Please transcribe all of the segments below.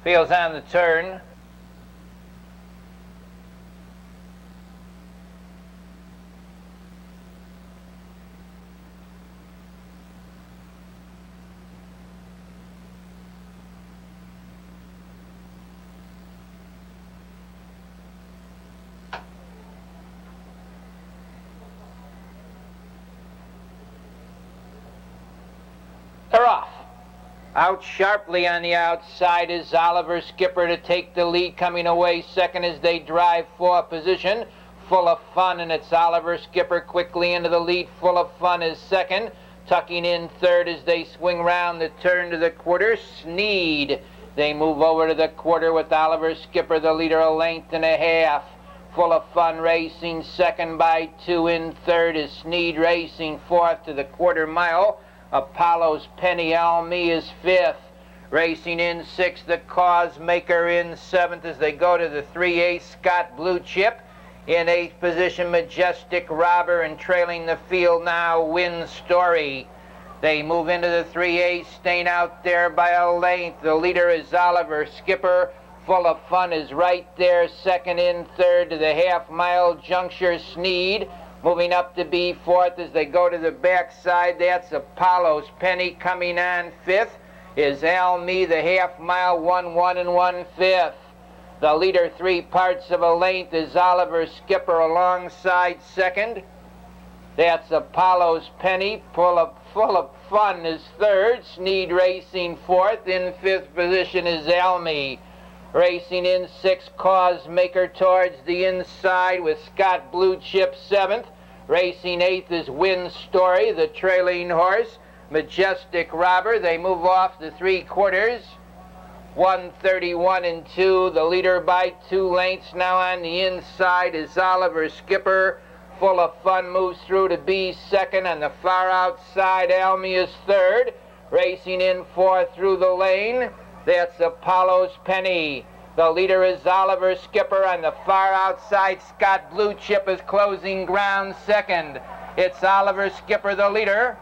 Fields on the turn. They're off. Out sharply on the outside is Oliver Skipper to take the lead, coming away second as they drive for position. Full of Fun, and it's Oliver Skipper quickly into the lead. Full of Fun is second. Tucking in third as they swing round the turn to the quarter. Sneed. They move over to the quarter with Oliver Skipper, the leader, a length and a half. Full of Fun racing second by 2. In third is Sneed racing fourth to the quarter mile. Apollo's Penny Almy is fifth. Racing in sixth, the Causemaker in seventh as they go to the 3/8 Scott Blue Chip. In eighth position, Majestic Robber, and trailing the field now, Win Story. They move into the 3/8, staying out there by a length. The leader is Oliver Skipper. Full of Fun is right there, second. In third to the half-mile juncture, Sneed. Moving up to be fourth as they go to the backside, that's Apollo's Penny. Coming on fifth is Almy, the half-mile, 1-1 and 1/5. The leader 3/4 of a length is Oliver Skipper alongside second. That's Apollo's Penny. Full of Fun is third. Sneed racing fourth. In fifth position is Almy. Racing in sixth, Causemaker towards the inside with Scott Blue Chip seventh. Racing eighth is Win Story, the trailing horse. Majestic Robber. They move off the 3/4. 1:31 and 2. The leader by 2 lengths. Now on the inside is Oliver Skipper. Full of Fun moves through to be second. On the far outside, Almy is third. Racing in fourth through the lane, that's Apollo's Penny. The leader is Oliver Skipper. On the far outside, Scott Blue Chip is closing ground second. It's Oliver Skipper, the leader.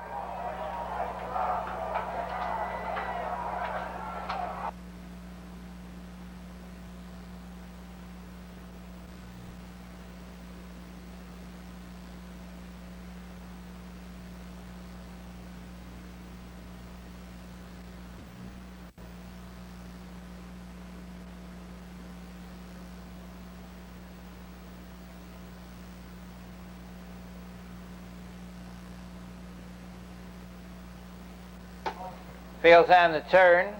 Fields on the turn.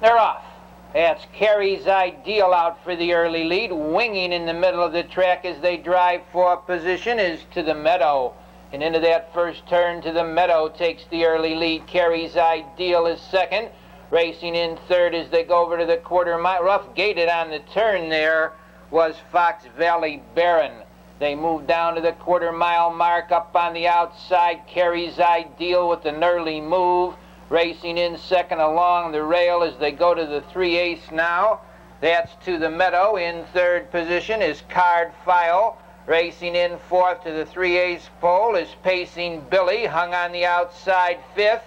They're off. That's Carey's Ideal out for the early lead. Winging in the middle of the track as they drive for position is To the Meadow. And into that first turn, To the Meadow takes the early lead. Carey's Ideal is second. Racing in third as they go over to the quarter mile. Rough gated on the turn there was Fox Valley Baron. They move down to the quarter mile mark. Up on the outside, Carey's Ideal with an early move. Racing in second along the rail as they go to the 3/8 now. That's To the Meadow. In third position is Card File. Racing in fourth to the 3/8 pole is Pacing Billy, hung on the outside fifth.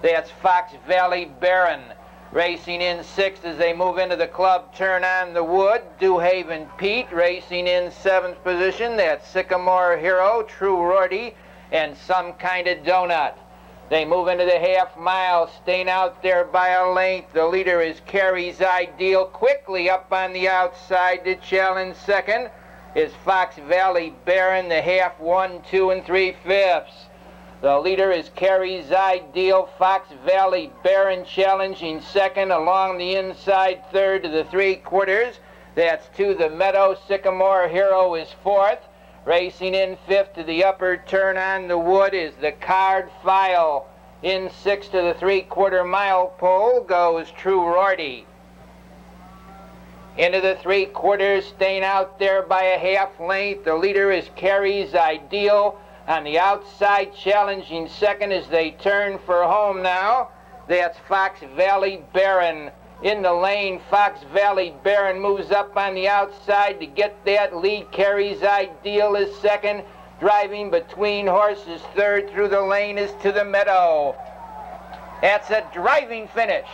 That's Fox Valley Baron. Racing in sixth as they move into the club turn on the wood, Dewhaven Pete. Racing in seventh position, that's Sycamore Hero, True Rorty, and Some Kind of Donut. They move into the half mile, staying out there by a length. The leader is Carey's Ideal. Quickly up on the outside to challenge second is Fox Valley Baron, the half 1, 2 3/5. The leader is Carey's Ideal. Fox Valley Baron challenging second. Along the inside third to the 3/4. That's To the Meadow. Sycamore Hero is fourth. Racing in fifth to the upper turn on the wood is the Card File. In sixth to the 3/4 mile pole goes True Rorty. Into the 3/4, staying out there by a half length. The leader is Carey's Ideal. On the outside, challenging second as they turn for home now. That's Fox Valley Baron. In the lane, Fox Valley Baron moves up on the outside to get that lead. Carey's Ideal is second. Driving between horses, third through the lane is To the Meadow. That's a driving finish.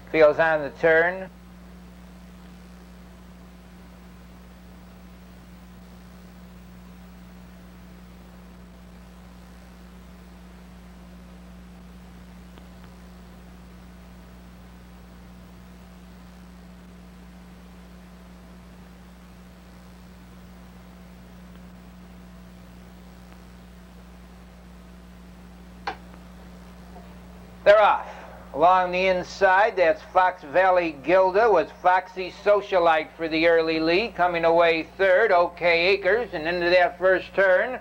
Feels on the turn. They're off. Along the inside, that's Fox Valley Gilda with Foxy Socialite for the early lead. Coming away third, OK Acres. And into that first turn,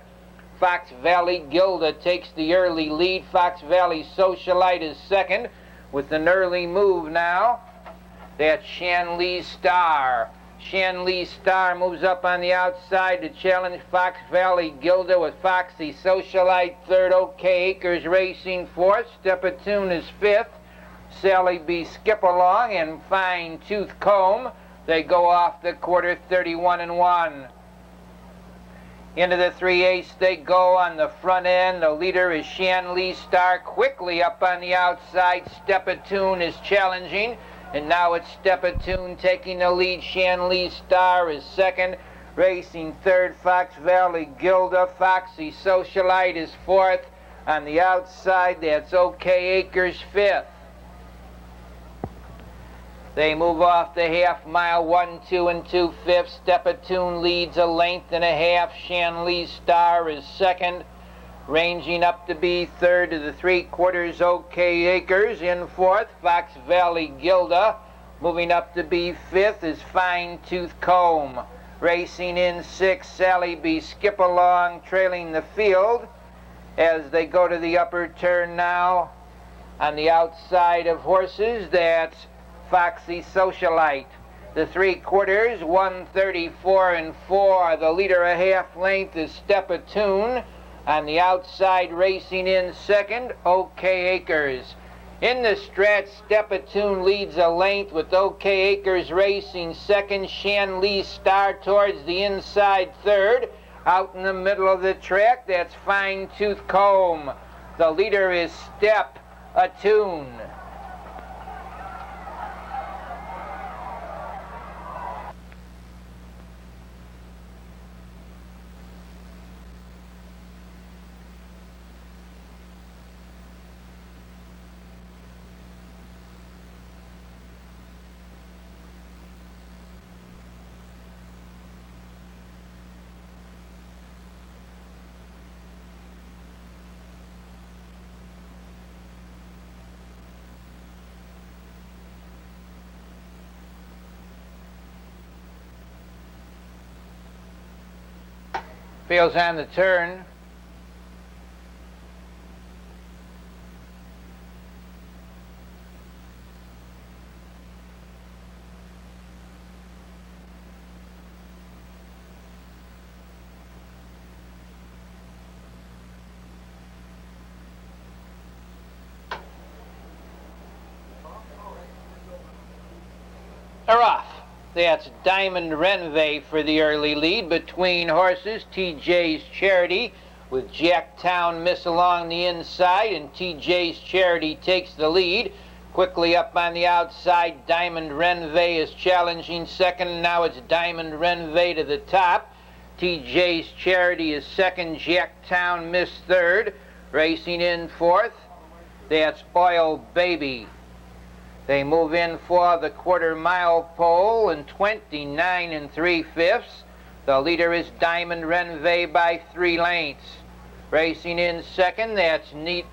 Fox Valley Gilda takes the early lead. Fox Valley Socialite is second with an early move now. That's Shanley Star. Shanley Star moves up on the outside to challenge Fox Valley Gilda with Foxy Socialite third. OK Acres racing fourth. Step-a-Tune is fifth. Sally B. Skip Along and Fine Tooth Comb. They go off the quarter 31-1. Into the 3/8 they go on the front end. The leader is Shanley Star. Quickly up on the outside, Step-a-Tune is challenging. And now it's Step-a-Tune taking the lead. Shanley Star is second. Racing third, Fox Valley Gilda. Foxy Socialite is fourth. On the outside, that's OK Acres fifth. They move off the half mile, 1, 2, and 2/5. Step-a-Tune leads a length and a half. Shanley Star is second. Ranging up to be third to the 3/4, OK Acres. In fourth, Fox Valley Gilda. Moving up to be fifth is Fine Tooth Comb. Racing in sixth, Sally B. Skip Along, trailing the field as they go to the upper turn now. On the outside of horses, that's Foxy Socialite. The 3/4, 1:34-4. The leader a half length is Step-a-Tune. On the outside, racing in second, OK Acres. In the stretch, Step-a-Tune leads a length with OK Acres racing second. Shanley Star towards the inside third. Out in the middle of the track, that's Fine Tooth Comb. The leader is Step-a-Tune. Feels on the turn. They're off. That's Diamond Renvey for the early lead. Between horses, TJ's Charity with Jacktown Miss along the inside, and TJ's Charity takes the lead. Quickly up on the outside, Diamond Renvey is challenging second, and now it's Diamond Renvey to the top. TJ's Charity is second, Jacktown Miss third. Racing in fourth, that's Oil Baby. They move in for the quarter-mile pole in 29 3/5. The leader is Diamond Renvey by 3 lengths. Racing in second, that's Neat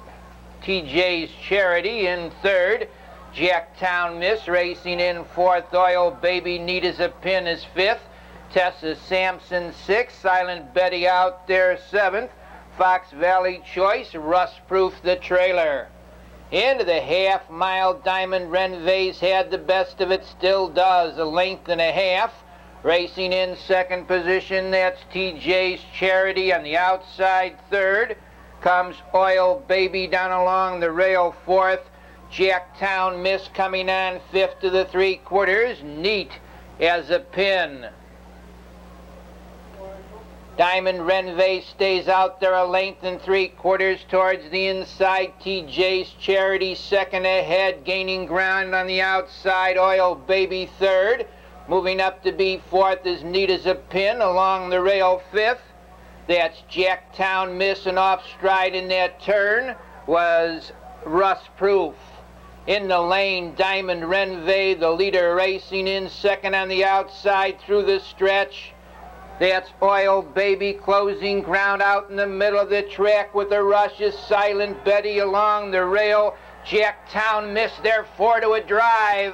TJ's Charity. In third, Jacktown Miss. Racing in fourth, Oil Baby Neat as a Pin is fifth. Tessa Sampson sixth. Silent Betty out there seventh. Fox Valley Choice, Rust Proof the trailer. Into the half-mile, Diamond Renvey's had the best of it, still does, a length and a half. Racing in second position, that's TJ's Charity. On the outside third comes Oil Baby down along the rail fourth. Jacktown Miss coming on fifth to the 3/4. Neat as a Pin. Diamond Renvey stays out there a length and 3/4 towards the inside. TJ's Charity second ahead, gaining ground on the outside. Oil Baby third. Moving up to be fourth is Neat as a Pin along the rail fifth. That's Jacktown Miss, and off stride in that turn was Rust Proof. In the lane, Diamond Renvey, the leader, racing in second on the outside through the stretch. That's Oil Baby closing ground out in the middle of the track with the rush is Silent Betty along the rail. Jacktown Miss there 4 to a drive.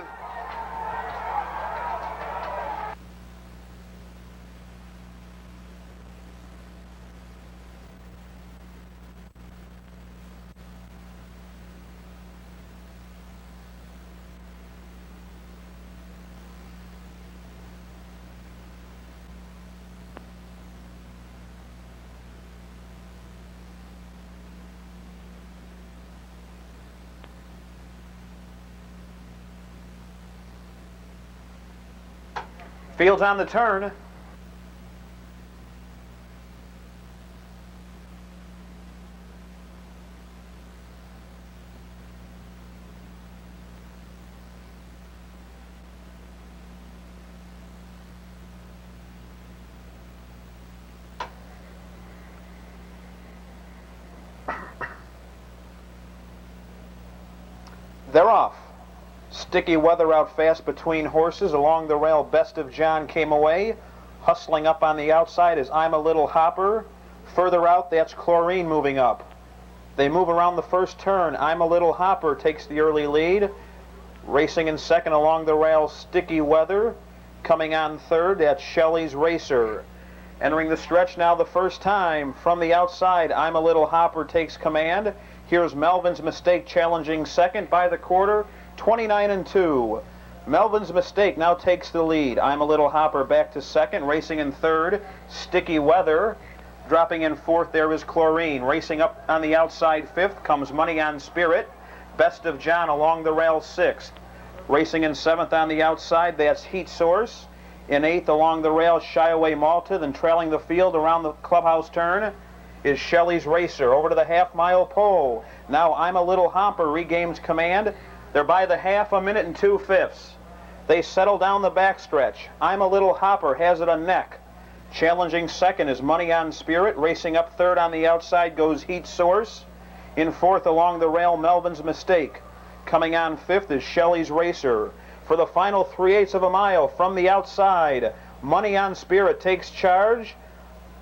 Fields on the turn. They're off. Sticky Weather out fast between horses. Along the rail, Best of John came away. Hustling up on the outside is I'm a Little Hopper. Further out, that's Chlorine moving up. They move around the first turn. I'm a Little Hopper takes the early lead. Racing in second along the rail, Sticky Weather. Coming on third, that's Shelley's Racer. Entering the stretch now the first time. From the outside, I'm a Little Hopper takes command. Here's Melvin's Mistake challenging second by the quarter. 29-2. Melvin's Mistake now takes the lead. I'm a Little Hopper back to second. Racing in third, Sticky Weather. Dropping in fourth, there is Chlorine. Racing up on the outside fifth comes Money on Spirit. Best of John along the rail sixth. Racing in seventh on the outside, that's Heat Source. In eighth along the rail, Shy Away Malta. Then trailing the field around the clubhouse turn is Shelley's Racer. Over to the half-mile pole. Now I'm a Little Hopper regains command. They're by the half, a minute and 2/5. They settle down the backstretch. I'm a Little Hopper has it a neck. Challenging second is Money on Spirit. Racing up third on the outside goes Heat Source. In fourth along the rail, Melvin's Mistake. Coming on fifth is Shelley's Racer. For the final 3/8 of a mile from the outside, Money on Spirit takes charge.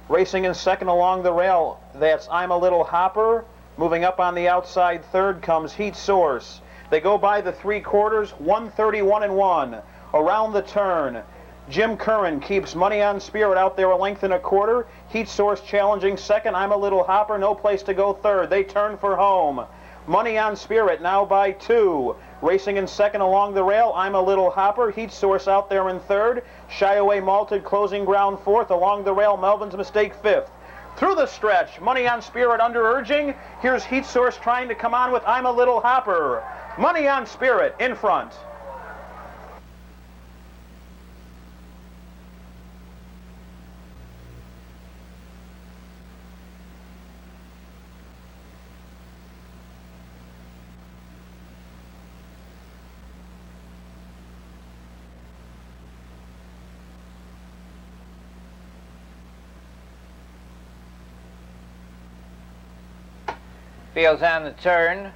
Racing in second along the rail, that's I'm a Little Hopper. Moving up on the outside third comes Heat Source. They go by the 3/4, 131-1. Around the turn, Jim Curran keeps Money on Spirit out there a length and a quarter. Heat Source challenging second. I'm a Little Hopper, no place to go third. They turn for home. Money on Spirit now by 2. Racing in second along the rail, I'm a Little Hopper. Heat Source out there in third. Shy Away Malted closing ground fourth. Along the rail, Melvin's Mistake fifth. Through the stretch, Money on Spirit under urging. Here's Heat Source trying to come on with I'm a Little Hopper. Money on Spirit in front. Fields on the turn.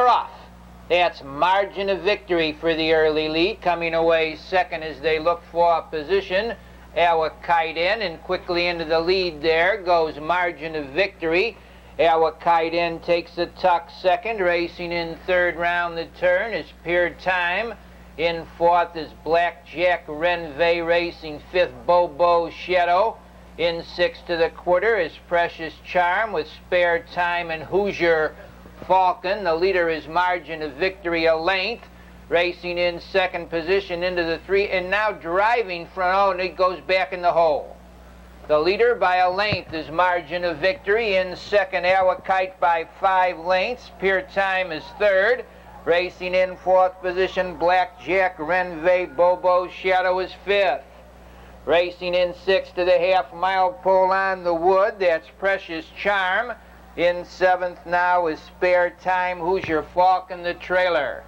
They're off. That's margin of victory for the early lead. Coming away second as they look for position. Our Kite in and quickly into the lead there goes margin of victory. Our Kite in takes a tuck second. Racing in third round the turn is Peer Time. In fourth is Blackjack Renvey racing fifth Bobo Shadow. In sixth to the quarter is Precious Charm with Spare Time and Hoosier Falcon. The leader is margin of victory a length. Racing in second position into the three and now driving front. Oh, and it goes back in the hole. The leader by a length is margin of victory. In second, Our Kite by 5 lengths. Peer Time is third. Racing in fourth position, Blackjack Renvey Bobo Shadow is fifth. Racing in sixth to the half-mile pole on the wood, that's Precious Charm. In seventh now is Spare Time, Hoosier Falcon, the trailer.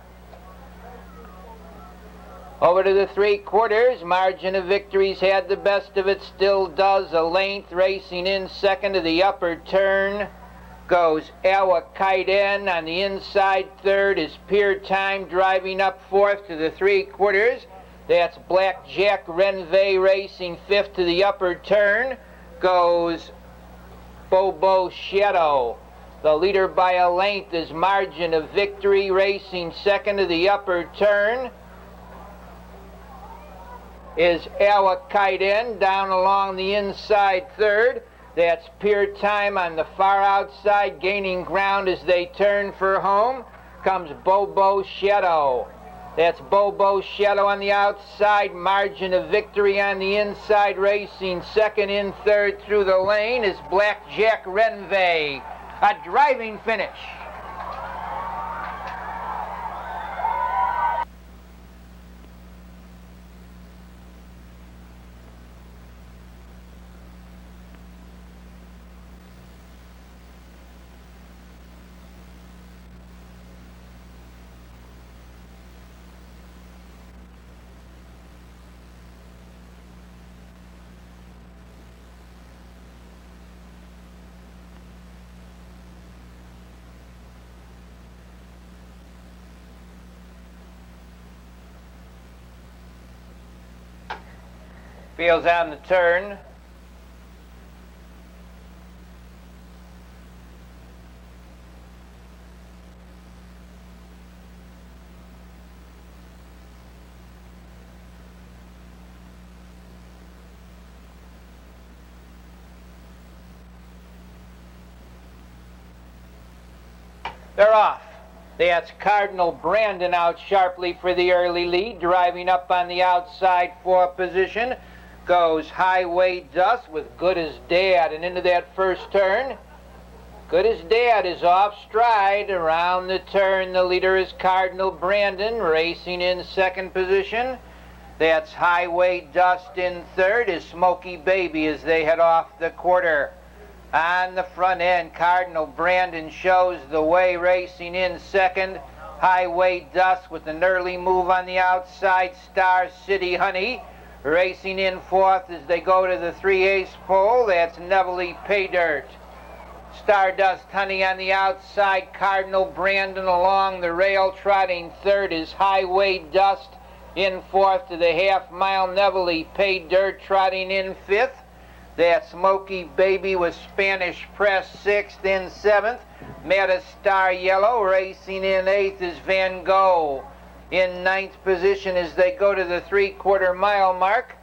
Over to the 3/4, margin of victory's had the best of it, still does a length. Racing in second to the upper turn goes Our Kite in. On the inside third is Peer Time, driving up fourth to the 3/4. That's Blackjack Renvey racing fifth to the upper turn goes Bobo Shadow. The leader by a length is margin of victory, racing second to the upper turn is Our Kite in. Down along the inside third, that's Peer Time on the far outside, gaining ground as they turn for home comes Bobo Shadow. That's Bobo Shadow on the outside, margin of victory on the inside, racing second in third through the lane is Blackjack Renvey. A driving finish. Fields on the turn. They're off. That's Cardinal Brandon out sharply for the early lead. Driving up on the outside for position goes Highway Dust with Good as Dad. And into that first turn, Good as Dad is off stride. Around the turn, the leader is Cardinal Brandon. Racing in second position, that's Highway Dust. In third is Smoky Baby as they head off the quarter. On the front end, Cardinal Brandon shows the way. Racing in second, Highway Dust with an early move on the outside, Star City Honey. Racing in fourth as they go to the 3/8 pole, that's Neville Pay Dirt. Stardust Honey on the outside, Cardinal Brandon along the rail. Trotting third is Highway Dust. In fourth to the half-mile, Neville Pay Dirt. Trotting in fifth, that's Smoky Baby with Spanish Press. Sixth. In seventh, Meta Star Yellow. Racing in eighth is Van Gogh. In ninth position as they go to the 3/4 mile mark,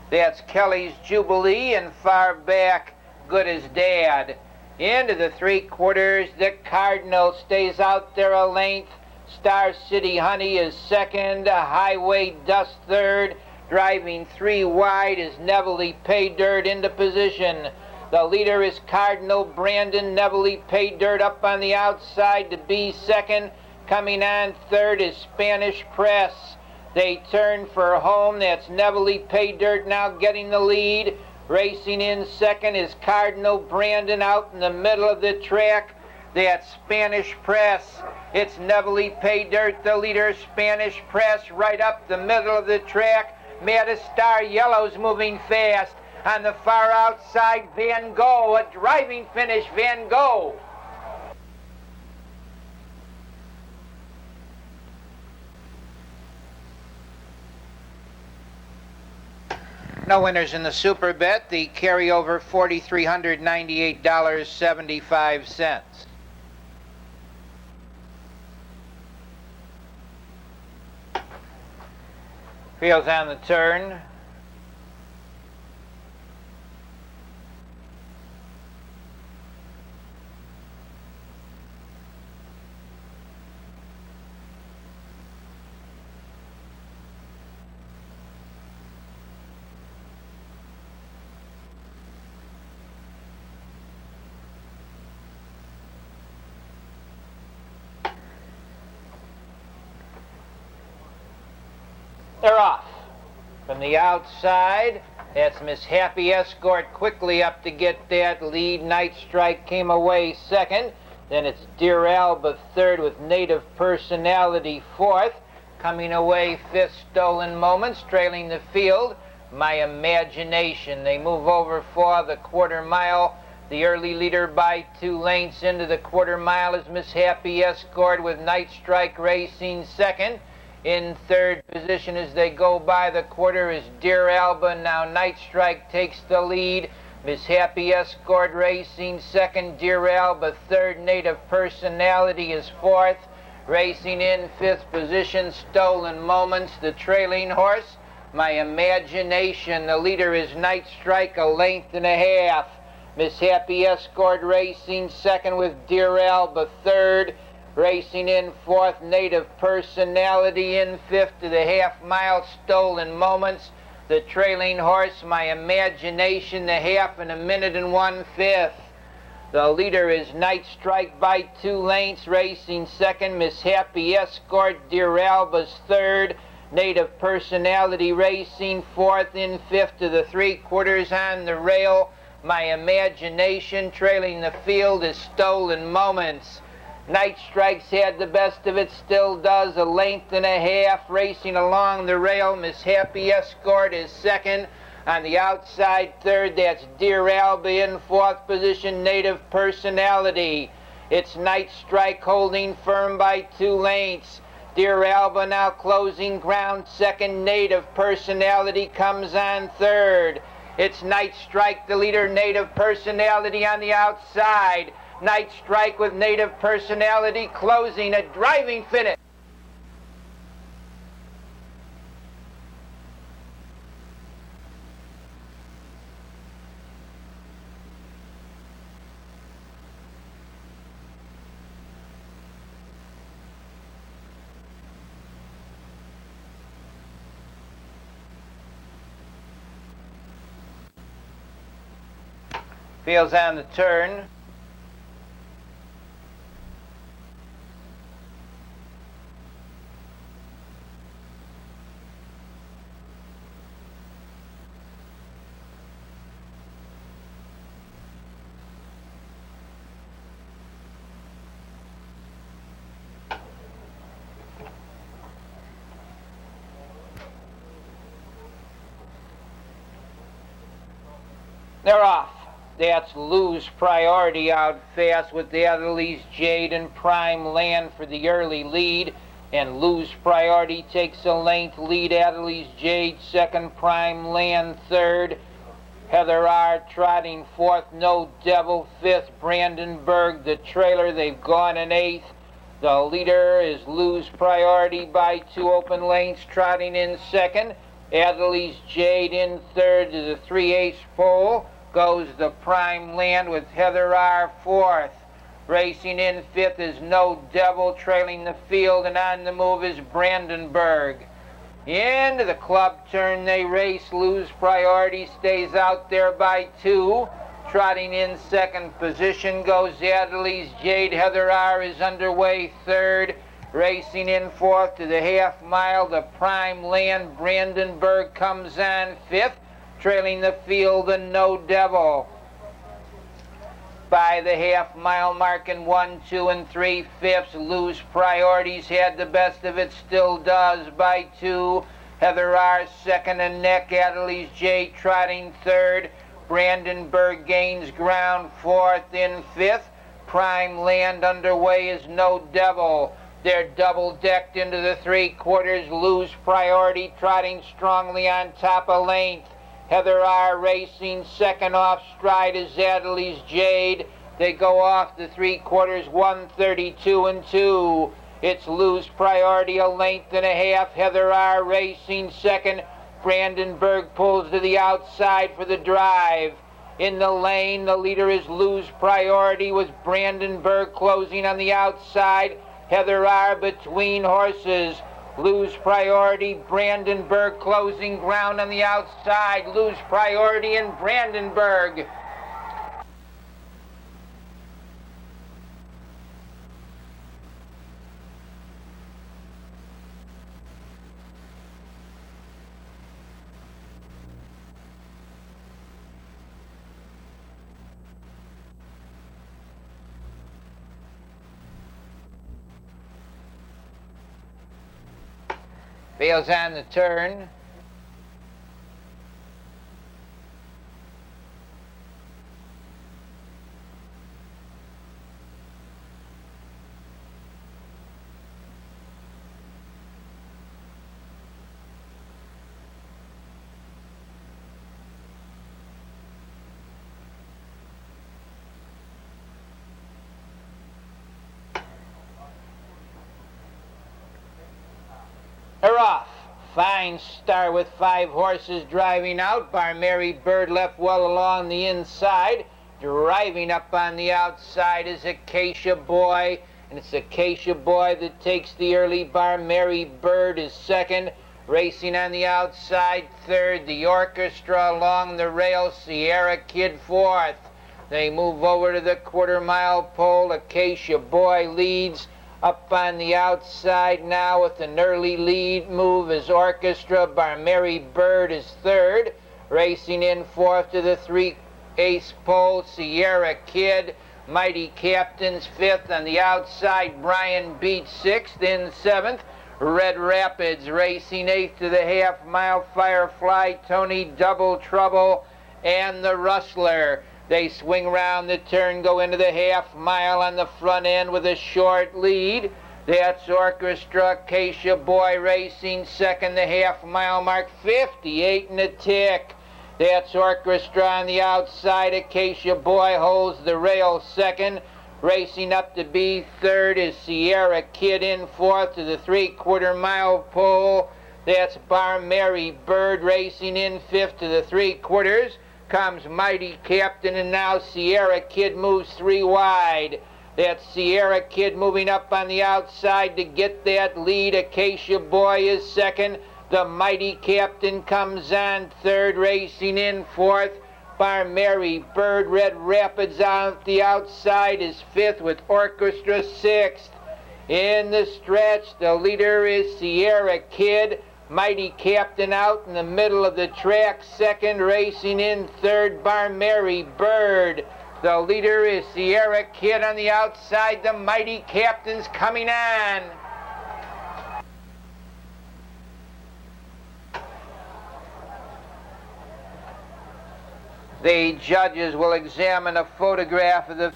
that's Kelly's Jubilee. And far back, Good as Dad. Into the 3/4, the Cardinal stays out there a length. Star City Honey is second, Highway Dust third. Driving 3 wide is Neville Pay Dirt into position. The leader is Cardinal Brandon. Neville Pay Dirt up on the outside to be second. Coming on third is Spanish Press. They turn for home. That's Neville Pay Dirt now getting the lead. Racing in second is Cardinal Brandon out in the middle of the track. That's Spanish Press. It's Neville Pay Dirt, the leader. Spanish Press right up the middle of the track. Meta Star Yellow's moving fast. On the far outside, Van Gogh. A driving finish, Van Gogh. No winners in the super bet. The carryover $4,398.75. Fields on the turn. They're off. From the outside, that's Miss Happy Escort quickly up to get that lead. Night Strike came away second. Then it's Dear Alba third with Native Personality fourth. Coming away fifth, Stolen Moments, trailing the field. My Imagination. They move over for the quarter mile. The early leader by 2 lengths into the quarter mile is Miss Happy Escort with Night Strike racing second. In third position as they go by the quarter is Dear Alba. Now Night Strike takes the lead. Miss Happy Escort racing second. Dear Alba third. Native Personality is fourth. Racing in fifth position, Stolen Moments, the trailing horse. My Imagination. The leader is Night Strike, a length and a half. Miss Happy Escort racing second with Dear Alba third. Racing in fourth, Native Personality. In fifth to the half mile, Stolen Moments. The trailing horse, My Imagination, the half in 1 minute and 1/5. The leader is Night Strike by 2 lengths. Racing second, Miss Happy Escort. Dear Alba's third. Native Personality racing fourth. In fifth to the 3/4 on the rail, My Imagination. Trailing the field is Stolen Moments. Night Strike's had the best of it, still does, a length and a half. Racing along the rail, Miss Happy Escort is second. On the outside third, that's Dear Alba. In fourth position, Native Personality. It's Night Strike holding firm by 2 lengths. Dear Alba now closing ground second. Native Personality comes on third. It's Night Strike, the leader, Native Personality on the outside. Night Strike with Native Personality closing a driving finish. Fields on the turn. They're off. That's Lose Priority out fast with the Adelaide Jade and Prime Land for the early lead. And Lose Priority takes a length lead. Adelaide Jade second, Prime Land third. Heather R. trotting fourth, No Devil fifth. Brandenburg, the trailer, they've gone in eighth. The leader is Lose Priority by 2 open lengths, trotting in second. Adelaide Jade in third. To the 3/8 pole goes the Prime Land with Heather R. fourth. Racing in fifth is No Devil, trailing the field, and on the move is Brandenburg. Into the club turn they race. Lose Priority stays out there by 2. Trotting in second position goes Adelaide Jade. Heather R. is underway third. Racing in fourth to the half mile, the Prime Land. Brandenburg comes on fifth. Trailing the field, the No Devil. By the half mile mark in 1, 2, and 3/5, Lose Priorities had the best of it, still does by 2. Heather R. second and neck. Adelaide J. trotting third. Brandenburg gains ground fourth. In fifth, Prime Land underway is No Devil. They're double decked into the 3/4. Lose Priority trotting strongly on top of length. Heather R. racing second. Off stride is Adelies Jade. They go off the 3/4, 132 and 2. It's Lose Priority, a length and a half. Heather R. racing second. Brandenburg pulls to the outside for the drive. In the lane, the leader is Lose Priority, with Brandenburg closing on the outside. Heather R. between horses. Lose Priority, Brandenburg closing ground on the outside. Lose Priority and Brandenburg. Fails on the turn. They're off. Fine start with 5 horses driving out. Bar Mary Bird left well along the inside. Driving up on the outside is Acacia Boy. And it's Acacia Boy that takes the early. Bar Mary Bird is second. Racing on the outside, third. The Orchestra along the rail. Sierra Kid fourth. They move over to the 1/4 mile pole. Acacia Boy leads. Up on the outside now with an early lead move is Orchestra. Bar Mary Bird is third. Racing in fourth to the 3/8 pole, Sierra Kid. Mighty Captain's fifth. On the outside, Brian Beach sixth. In seventh, Red Rapids racing eighth to the 1/2 mile. Firefly, Tony, Double Trouble, and the Rustler. They swing round the turn, go into the 1/2 mile on the front end with a short lead. That's Orchestra. Acacia Boy racing second, the 1/2 mile mark, 58 and a tick. That's Orchestra on the outside. Acacia Boy holds the rail second. Racing up to be third is Sierra Kid in fourth to the 3/4 mile pole. That's Bar Mary Bird racing in fifth to the 3/4. Comes Mighty Captain, and now Sierra Kid moves 3 wide. That's Sierra Kid moving up on the outside to get that lead. Acacia Boy is second. The Mighty Captain comes on third, racing in fourth. Bar Mary Bird, Red Rapids on the outside is fifth, with Orchestra sixth. In the stretch, the leader is Sierra Kid. Mighty Captain out in the middle of the track, second. Racing in third, Bar Mary Bird. The leader is Sierra Kid on the outside. The Mighty Captain's coming on. The judges will examine a photograph of the